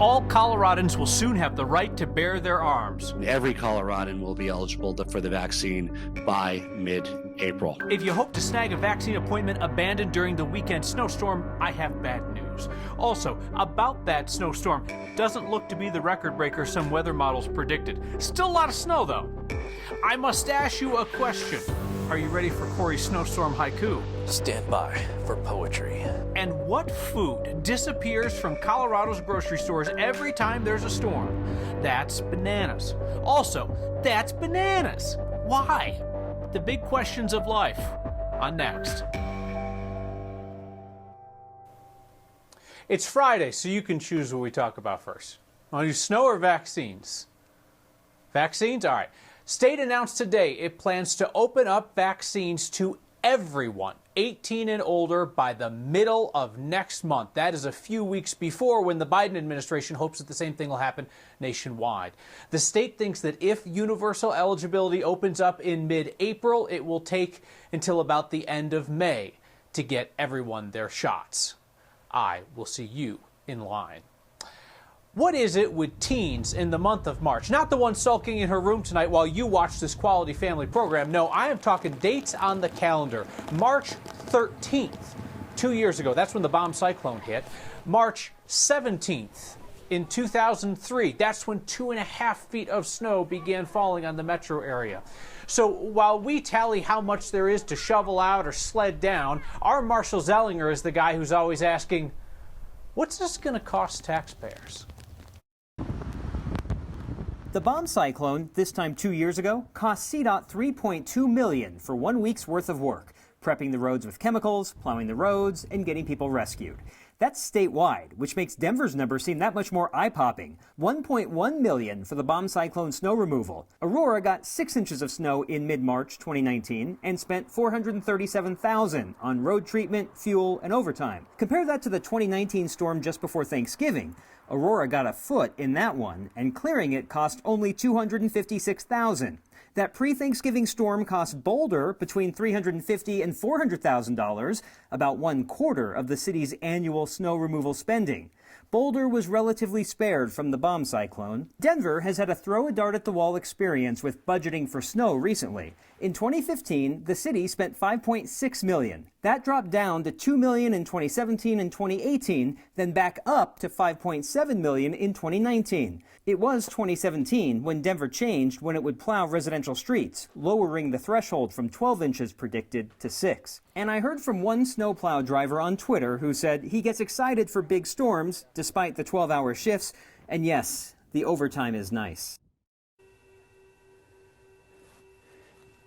All Coloradans will soon have the right to bear their arms. Every Coloradan will be eligible for the vaccine by mid-April. If you hope to snag a vaccine appointment abandoned during the weekend snowstorm, I have bad news. Also, about that snowstorm, doesn't look to be the record breaker some weather models predicted. Still a lot of snow, though. I must ask you a question. Are you ready for Corey's snowstorm haiku? Stand by for poetry. And what food disappears from Colorado's grocery stores every time there's a storm? That's bananas. Also, that's bananas. Why? The big questions of life. On next. It's Friday, so you can choose what we talk about first. Want to do snow or vaccines? Vaccines? All right. State announced today it plans to open up vaccines to everyone 18 and older by the middle of next month. That is a few weeks before when the Biden administration hopes that the same thing will happen nationwide. The state thinks that if universal eligibility opens up in mid-April, it will take until about the end of May to get everyone their shots. I will see you in line. What is it with teens in the month of March? Not the one sulking in her room tonight while you watch this quality family program. No, I am talking dates on the calendar. March 13th, 2 years ago, that's when the bomb cyclone hit. March 17th in 2003, that's when 2.5 feet of snow began falling on the metro area. So while we tally how much there is to shovel out or sled down, our Marshall Zellinger is the guy who's always asking, what's this going to cost taxpayers? The bomb cyclone, this time 2 years ago, cost CDOT $3.2 million for 1 week's worth of work, prepping the roads with chemicals, plowing the roads, and getting people rescued. That's statewide, which makes Denver's number seem that much more eye-popping. $1.1 million for the bomb cyclone snow removal. Aurora got 6 inches of snow in mid-March 2019 and spent $437,000 on road treatment, fuel, and overtime. Compare that to the 2019 storm just before Thanksgiving. Aurora got a foot in that one, and clearing it cost only $256,000. That pre-Thanksgiving storm cost Boulder between $350,000 and $400,000, about 1/4 of the city's annual snow removal spending. Boulder was relatively spared from the bomb cyclone. Denver has had a throw-a-dart-at-the-wall experience with budgeting for snow recently. In 2015, the city spent $5.6 million. That dropped down to $2 million in 2017 and 2018, then back up to $5.7 million in 2019. It was 2017 when Denver changed when it would plow residential streets, lowering the threshold from 12 inches predicted to 6. And I heard from one snowplow driver on Twitter who said he gets excited for big storms despite the 12-hour shifts, and yes, the overtime is nice.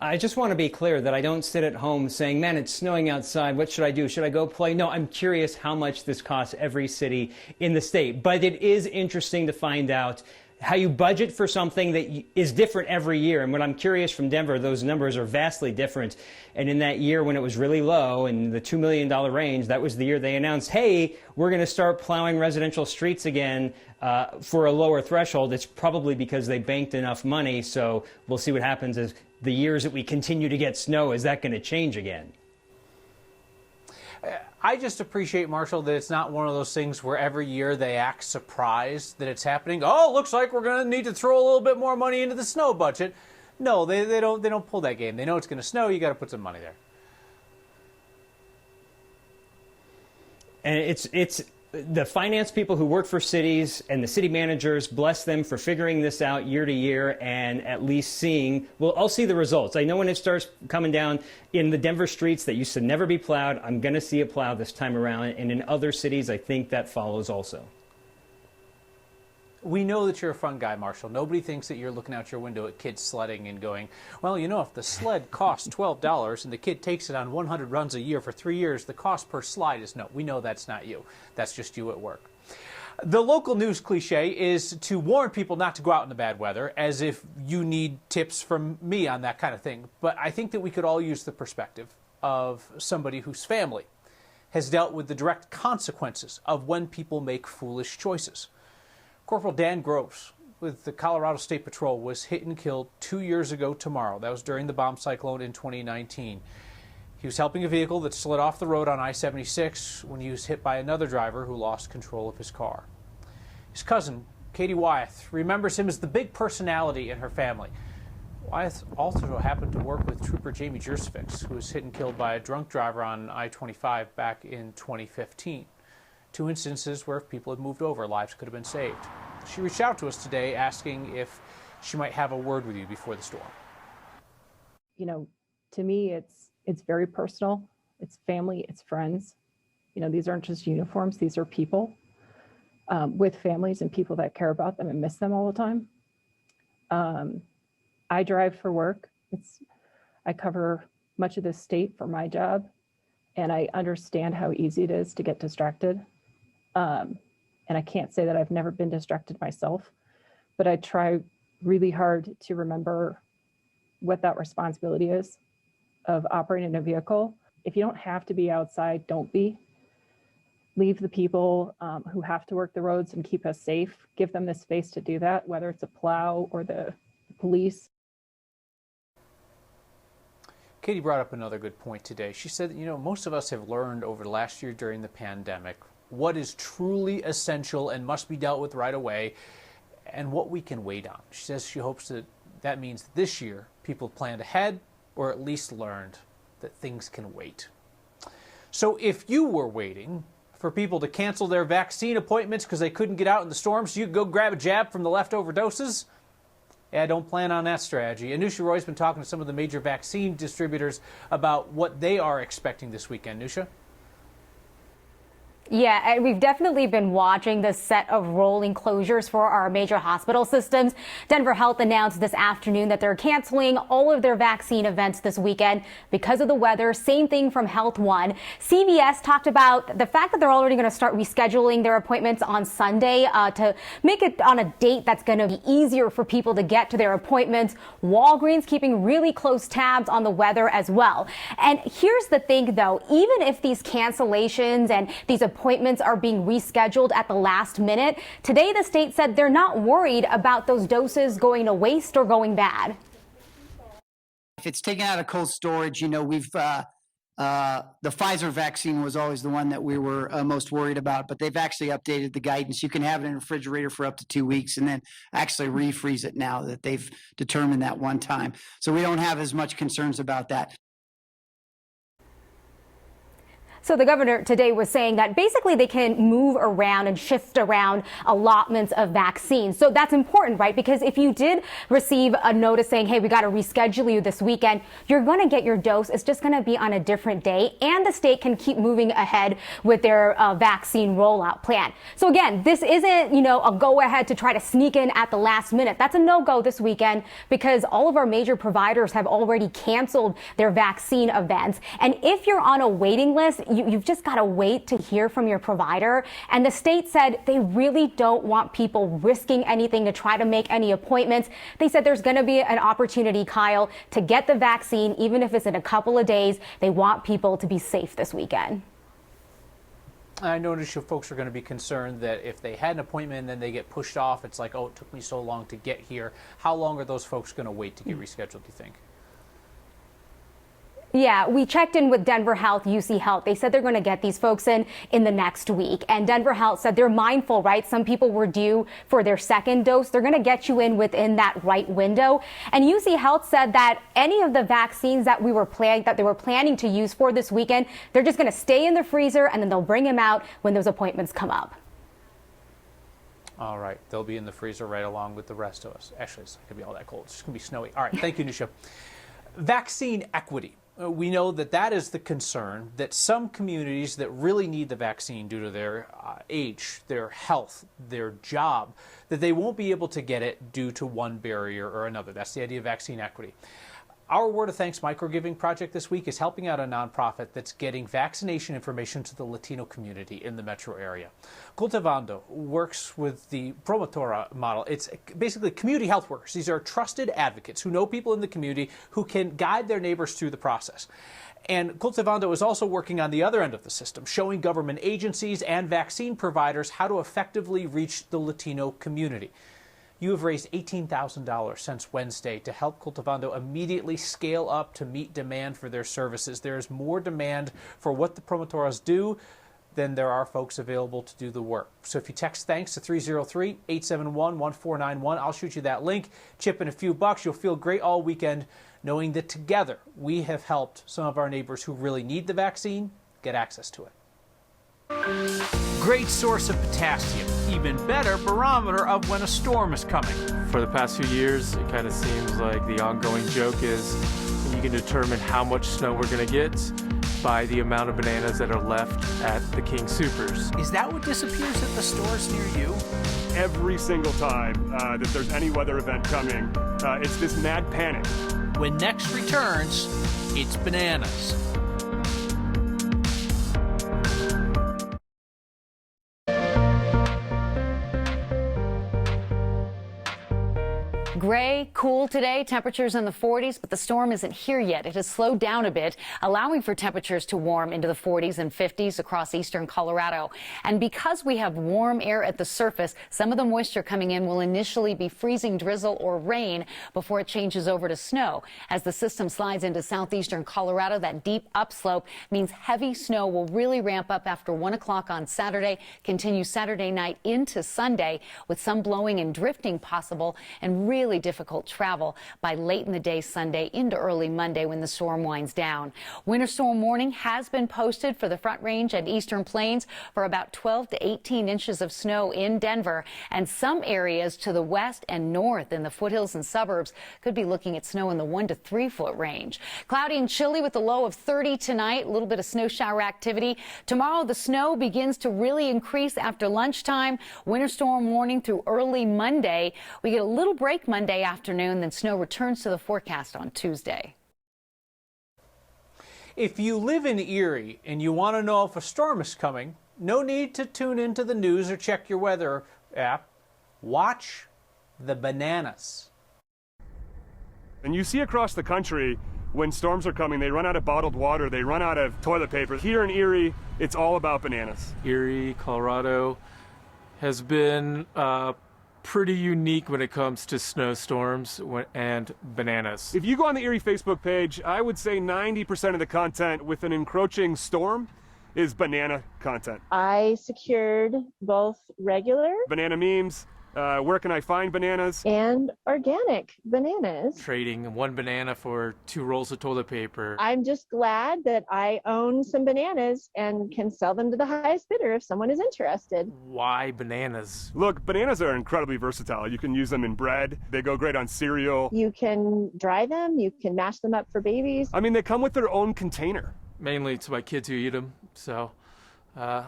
I just want to be clear that I don't sit at home saying, man, it's snowing outside. What should I do? Should I go play? No, I'm curious how much this costs every city in the state. But it is interesting to find out how you budget for something that is different every year. And what I'm curious from Denver, those numbers are vastly different. And in that year when it was really low, in the $2 million range, that was the year they announced, hey, we're going to start plowing residential streets again for a lower threshold. It's probably because they banked enough money. So we'll see what happens as the years that we continue to get snow. Is that going to change again? I just appreciate, Marshall, that it's not one of those things where every year they act surprised that it's happening. Oh, looks like we're going to need to throw a little bit more money into the snow budget. No, they don't pull that game. They know it's going to snow. You got to put some money there. And it's the finance people who work for cities and the city managers, bless them for figuring this out year to year and at least seeing, well, I'll see the results. I know when it starts coming down in the Denver streets that used to never be plowed, I'm going to see it plowed this time around. And in other cities, I think that follows also. We know that you're a fun guy, Marshall. Nobody thinks that you're looking out your window at kids sledding and going, well, you know, if the sled costs $12 and the kid takes it on 100 runs a year for 3 years, the cost per slide is no. We know that's not you. That's just you at work. The local news cliche is to warn people not to go out in the bad weather, as if you need tips from me on that kind of thing. But I think that we could all use the perspective of somebody whose family has dealt with the direct consequences of when people make foolish choices. Corporal Dan Gross with the Colorado State Patrol was hit and killed 2 years ago tomorrow. That was during the bomb cyclone in 2019. He was helping a vehicle that slid off the road on I-76 when he was hit by another driver who lost control of his car. His cousin, Katie Wyeth, remembers him as the big personality in her family. Wyeth also happened to work with Trooper Jamie Jersevich, who was hit and killed by a drunk driver on I-25 back in 2015. Two instances where if people had moved over, lives could have been saved. She reached out to us today asking if she might have a word with you before the storm. You know, to me, it's very personal. It's family, it's friends. You know, these aren't just uniforms. These are people with families and people that care about them and miss them all the time. I drive for work. I cover much of the state for my job, and I understand how easy it is to get distracted. And I can't say that I've never been distracted myself, but I try really hard to remember what that responsibility is of operating a vehicle. If you don't have to be outside, don't be. Leave the people who have to work the roads and keep us safe. Give them the space to do that, whether it's a plow or the police. Katie brought up another good point today. She said, you know, most of us have learned over the last year during the pandemic what is truly essential and must be dealt with right away and what we can wait on. She says she hopes that means that this year people planned ahead or at least learned that things can wait. So if you were waiting for people to cancel their vaccine appointments because they couldn't get out in the storm so you could go grab a jab from the leftover doses, yeah, don't plan on that strategy. Anusha Roy's been talking to some of the major vaccine distributors about what they are expecting this weekend. Anusha? Yeah, and we've definitely been watching this set of rolling closures for our major hospital systems. Denver Health announced this afternoon that they're canceling all of their vaccine events this weekend because of the weather. Same thing from Health One. CVS talked about the fact that they're already going to start rescheduling their appointments on Sunday to make it on a date that's going to be easier for people to get to their appointments. Walgreens keeping really close tabs on the weather as well. And here's the thing, though, even if these cancellations and these appointments are being rescheduled at the last minute, today the state said they're not worried about those doses going to waste or going bad. If it's taken out of cold storage, you know, the Pfizer vaccine was always the one that we were most worried about, but they've actually updated the guidance. You can have it in a refrigerator for up to 2 weeks and then actually refreeze it now that they've determined that one time. So we don't have as much concerns about that. So the governor today was saying that basically they can move around and shift around allotments of vaccines. So that's important, right? Because if you did receive a notice saying, hey, we got to reschedule you this weekend, you're going to get your dose. It's just going to be on a different day. And the state can keep moving ahead with their vaccine rollout plan. So again, this isn't, you know, a go ahead to try to sneak in at the last minute. That's a no-go this weekend because all of our major providers have already canceled their vaccine events. And if you're on a waiting list, you've just got to wait to hear from your provider. And the state said they really don't want people risking anything to try to make any appointments. They said there's going to be an opportunity, Kyle, to get the vaccine, even if it's in a couple of days. They want people to be safe this weekend. I notice you folks are going to be concerned that if they had an appointment and then they get pushed off, it's like, oh, it took me so long to get here. How long are those folks going to wait to get rescheduled, do you think? Yeah, we checked in with Denver Health, UC Health. They said they're going to get these folks in the next week. And Denver Health said they're mindful, right? Some people were due for their second dose. They're going to get you in within that right window. And UC Health said that any of the vaccines that they were planning to use for this weekend, they're just going to stay in the freezer and then they'll bring them out when those appointments come up. All right. They'll be in the freezer right along with the rest of us. Actually, it's not going to be all that cold. It's just going to be snowy. All right. Thank you, Nisha. Vaccine equity. We know that is the concern, that some communities that really need the vaccine due to their age, their health, their job, that they won't be able to get it due to one barrier or another. That's the idea of vaccine equity. Our Word of Thanks microgiving project this week is helping out a nonprofit that's getting vaccination information to the Latino community in the metro area. Cultivando works with the Promotora model. It's basically community health workers. These are trusted advocates who know people in the community who can guide their neighbors through the process. And Cultivando is also working on the other end of the system, showing government agencies and vaccine providers how to effectively reach the Latino community. You have raised $18,000 since Wednesday to help Cultivando immediately scale up to meet demand for their services. There is more demand for what the promotoras do then there are folks available to do the work. So if you text thanks to 303-871-1491, I'll shoot you that link. Chip in a few bucks. You'll feel great all weekend knowing that together we have helped some of our neighbors who really need the vaccine get access to it. Great source of potassium. Even better barometer of when a storm is coming. For the past few years, it kind of seems like the ongoing joke is you can determine how much snow we're going to get by the amount of bananas that are left at the King Supers. Is that what disappears at the stores near you? Every single time that there's any weather event coming, it's this mad panic. When Next returns, it's bananas. Gray, cool today, temperatures in the 40s, but the storm isn't here yet. It has slowed down a bit, allowing for temperatures to warm into the 40s and 50s across eastern Colorado. And because we have warm air at the surface, some of the moisture coming in will initially be freezing drizzle or rain before it changes over to snow. As the system slides into southeastern Colorado, that deep upslope means heavy snow will really ramp up after 1 o'clock on Saturday, continue Saturday night into Sunday, with some blowing and drifting possible and really difficult travel by late in the day Sunday into early Monday when the storm winds down. Winter storm warning has been posted for the Front Range and Eastern Plains for about 12 to 18 inches of snow in Denver, and some areas to the west and north in the foothills and suburbs could be looking at snow in the 1 to 3 foot range. Cloudy and chilly with a low of 30 tonight, a little bit of snow shower activity. Tomorrow the snow begins to really increase after lunchtime. Winter storm warning through early Monday. We get a little break Monday afternoon, then snow returns to the forecast on Tuesday. If you live in Erie and you want to know if a storm is coming, no need to tune into the news or check your weather app. Watch the bananas. And you see across the country, when storms are coming, they run out of bottled water, they run out of toilet paper. Here in Erie, it's all about bananas. Erie, Colorado has been pretty unique when it comes to snowstorms and bananas. If you go on the Erie Facebook page, I would say 90% of the content with an encroaching storm is banana content. I secured both regular Banana memes, where can I find bananas? And organic bananas. Trading one banana for 2 rolls of toilet paper. I'm just glad that I own some bananas and can sell them to the highest bidder if someone is interested. Why bananas? Look, bananas are incredibly versatile. You can use them in bread. They go great on cereal. You can dry them. You can mash them up for babies. I mean, they come with their own container. Mainly to my kids who eat them. So, yeah,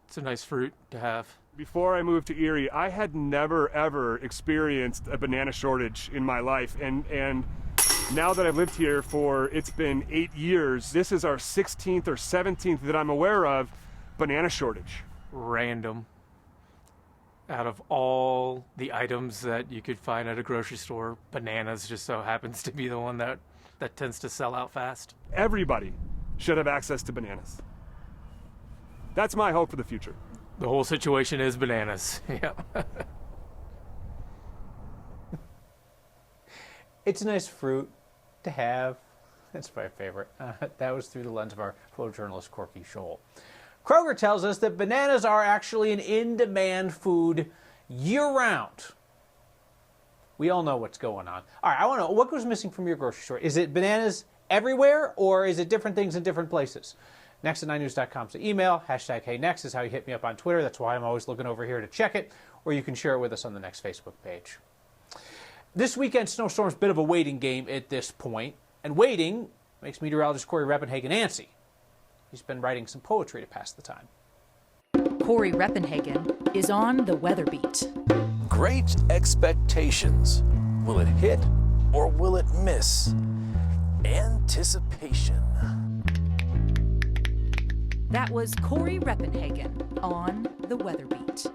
it's a nice fruit to have. Before I moved to Erie, I had never, ever experienced a banana shortage in my life. And now that I've lived here it's been 8 years, this is our 16th or 17th that I'm aware of banana shortage. Random. Out of all the items that you could find at a grocery store, bananas just so happens to be the one that tends to sell out fast. Everybody should have access to bananas. That's my hope for the future. The whole situation is bananas. Yeah. It's a nice fruit to have. That's my favorite. That was through the lens of our photojournalist Corky Scholl. Kroger tells us that bananas are actually an in-demand food year-round. We all know what's going on. All right, I want to know, what goes missing from your grocery store? Is it bananas everywhere, or is it different things in different places? Next at 9news.com. So email, #HeyNext is how you hit me up on Twitter. That's why I'm always looking over here to check it. Or you can share it with us on the Next Facebook page. This weekend, snowstorm's a bit of a waiting game at this point. And waiting makes meteorologist Corey Reppenhagen antsy. He's been writing some poetry to pass the time. Corey Reppenhagen is on the weather beat. Great expectations. Will it hit or will it miss? Anticipation. That was Corey Reppenhagen on the weather beat.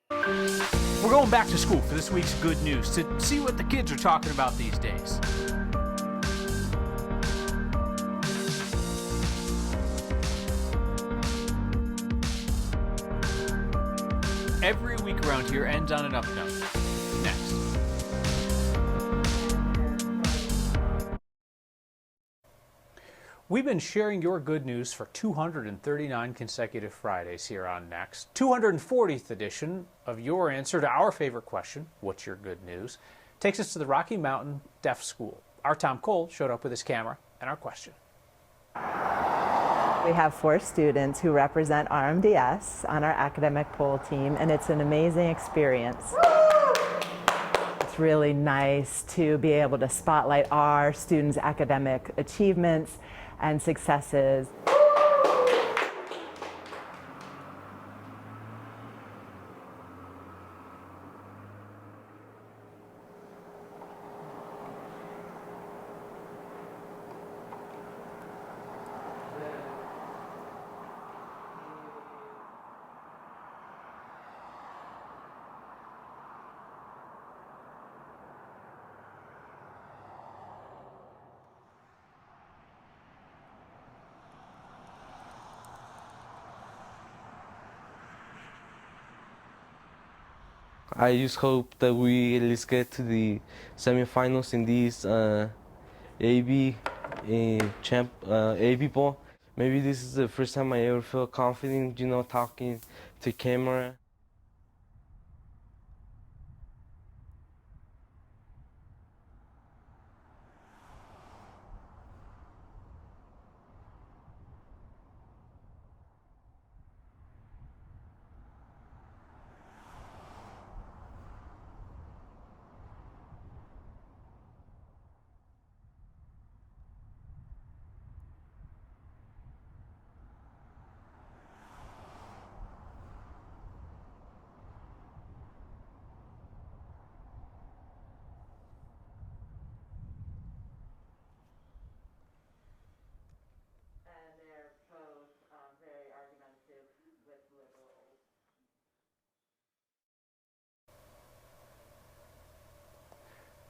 We're going back to school for this week's good news to see what the kids are talking about these days. Every week around here ends on an up note. Next. We've been sharing your good news for 239 consecutive Fridays here on Next. 240th edition of your answer to our favorite question, what's your good news, takes us to the Rocky Mountain Deaf School. Our Tom Cole showed up with his camera and our question. We have 4 students who represent RMDS on our academic poll team, and it's an amazing experience. It's really nice to be able to spotlight our students' academic achievements and successes. I just hope that we at least get to the semifinals in these AB bowl. Maybe this is the first time I ever feel confident, you know, talking to camera.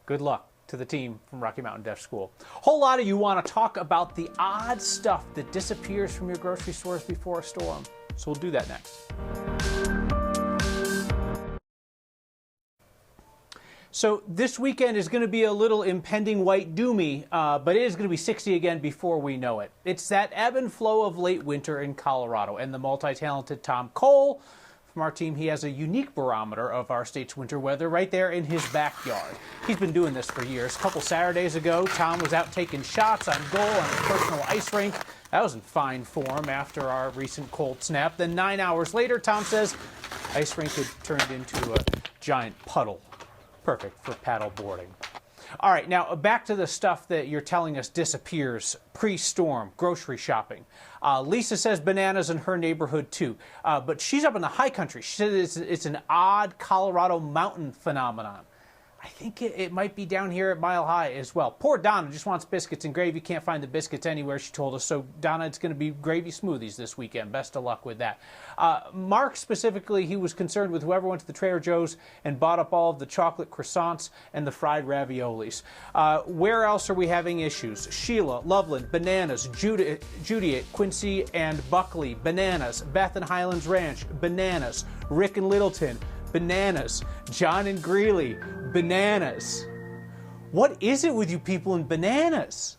Good luck to the team from Rocky Mountain Deaf School. Whole lot of you want to talk about the odd stuff that disappears from your grocery stores before a storm. So we'll do that next. So this weekend is going to be a little impending white doomy, but it is going to be 60 again before we know it. It's that ebb and flow of late winter in Colorado, and the multi-talented Tom Cole from our team, he has a unique barometer of our state's winter weather right there in his backyard. He's been doing this for years. A couple Saturdays ago, Tom was out taking shots on goal on his personal ice rink. That was in fine form after our recent cold snap. Then 9 hours later, Tom says, ice rink had turned into a giant puddle. Perfect for paddle boarding. All right, now back to the stuff that you're telling us disappears pre-storm, grocery shopping. Lisa says bananas in her neighborhood too, but she's up in the high country. She says it's an odd Colorado mountain phenomenon. I think it might be down here at Mile High as well. Poor Donna just wants biscuits and gravy. Can't find the biscuits anywhere, she told us. So, Donna, it's going to be gravy smoothies this weekend. Best of luck with that. Mark, specifically, he was concerned with whoever went to the Trader Joe's and bought up all of the chocolate croissants and the fried raviolis. Where else are we having issues? Sheila, Loveland, bananas. Judy at Quincy and Buckley, bananas. Beth and Highlands Ranch, bananas. Rick and Littleton, bananas. John and Greeley, bananas. What is it with you people and bananas?